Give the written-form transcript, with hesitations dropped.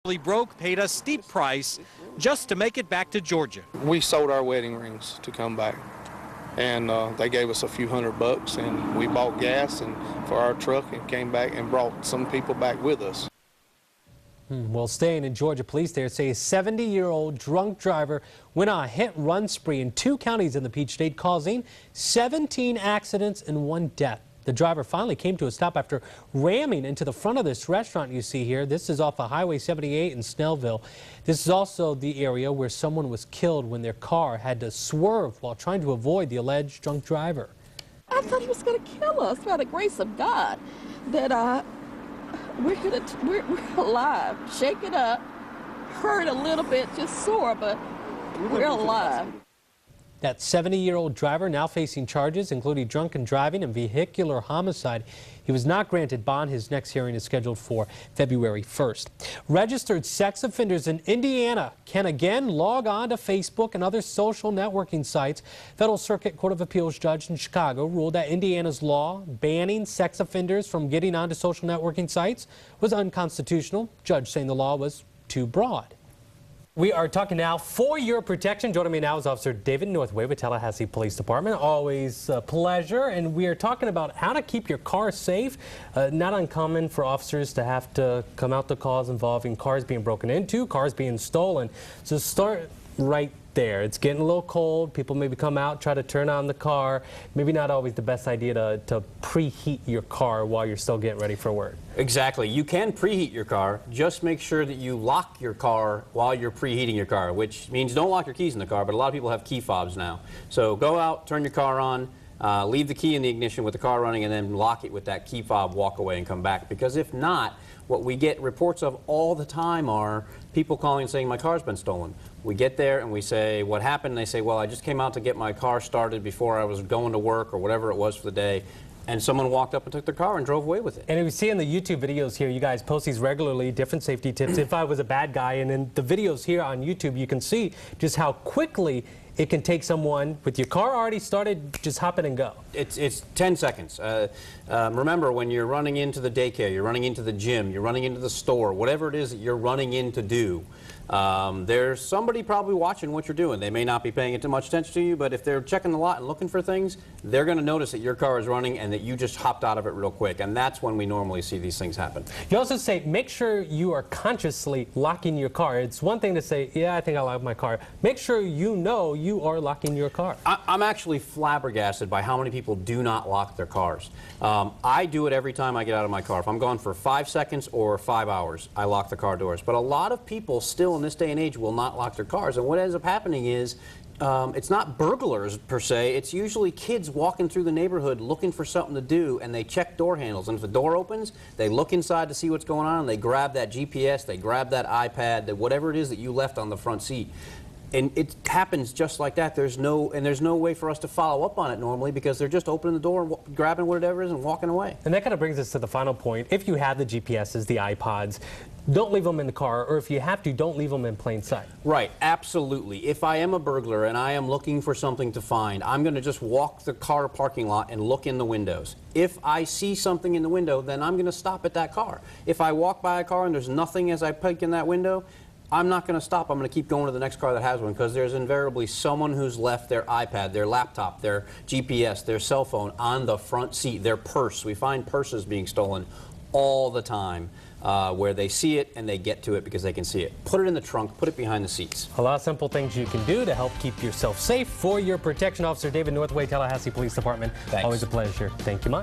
Broke, paid a steep price just to make it back to Georgia. We sold our wedding rings to come back, and they gave us a few $100, and we bought gas and for our truck and came back and brought some people back with us. Well, staying in Georgia, police there say a 70-year-old drunk driver went on a hit-run spree in 2 counties in the Peach State, causing 17 accidents and 1 death. The driver finally came to a stop after ramming into the front of this restaurant you see here. This is off of Highway 78 in Snellville. This is also the area where someone was killed when their car had to swerve while trying to avoid the alleged drunk driver. I thought he was going to kill us by the grace of God, that we're alive, shaken up, hurt a little bit, just sore, but we're alive. That 70-year-old driver now facing charges including drunken driving and vehicular homicide. He was not granted bond. His next hearing is scheduled for February 1st. Registered sex offenders in Indiana can again log on to Facebook and other social networking sites. Federal Circuit Court of Appeals judge in Chicago ruled that Indiana's law banning sex offenders from getting onto social networking sites was unconstitutional. Judge saying the law was too broad. We are talking now for your protection. Joining me now is Officer David Northway with Tallahassee Police Department. Always a pleasure. And we are talking about how to keep your car safe. Not uncommon for officers to have to come out to calls involving cars being broken into, cars being stolen. So start right there. It's getting a little cold. People maybe come out, try to turn on the car. Maybe not always the best idea to preheat your car while you're still getting ready for work. Exactly. You can preheat your car. Just make sure that you lock your car while you're preheating your car, which means don't lock your keys in the car, but a lot of people have key fobs now. So go out, turn your car on, leave the key in the ignition with the car running, and then lock it with that key fob, walk away and come back. Because if not, what we get reports of all the time are people calling and saying, my car's been stolen. We get there and we say, what happened? And they say, well, I just came out to get my car started before I was going to work or whatever it was for the day. And someone walked up and took their car and drove away with it. And if you see in the YouTube videos here, you guys post these regularly, different safety tips. If I was a bad guy, and in the videos here on YouTube, you can see just how quickly it can take someone with your car already started, just hop in and go. It's 10 seconds. Remember, when you're running into the daycare, you're running into the gym, you're running into the store, whatever it is that you're running in to do, there's somebody probably watching what you're doing. They may not be paying too much attention to you, but if they're checking the lot and looking for things, they're going to notice that your car is running and that you just hopped out of it real quick. And that's when we normally see these things happen. You also say make sure you are consciously locking your car. It's one thing to say, yeah, I think I locked my car. Make sure you know you are locking your car. I'm actually flabbergasted by how many people do not lock their cars. I do it every time I get out of my car. If I'm gone for 5 seconds or 5 hours, I lock the car doors. But a lot of people still in this day and age will not lock their cars. And what ends up happening is it's not burglars per se, it's usually kids walking through the neighborhood looking for something to do, and they check door handles. And if the door opens, they look inside to see what's going on, and they grab that GPS, they grab that iPad, whatever it is that you left on the front seat. And it happens just like that. There's no way for us to follow up on it normally because they're just opening the door and grabbing whatever it is and walking away. And that kind of brings us to the final point. If you have the GPSs, the iPods, don't leave them in the car, or if you have to, don't leave them in plain sight. Right, absolutely. If I am a burglar and I am looking for something to find, I'm going to just walk the car parking lot and look in the windows. If I see something in the window, then I'm going to stop at that car. If I walk by a car and there's nothing as I peek in that window, I'm not going to stop. I'm going to keep going to the next car that has one, because there's invariably someone who's left their iPad, their laptop, their GPS, their cell phone on the front seat, their purse. We find purses being stolen all the time where they see it and they get to it because they can see it. Put it in the trunk, put it behind the seats. A lot of simple things you can do to help keep yourself safe. For your protection, Officer David Northway, Tallahassee Police Department. Thanks. Always a pleasure. Thank you much.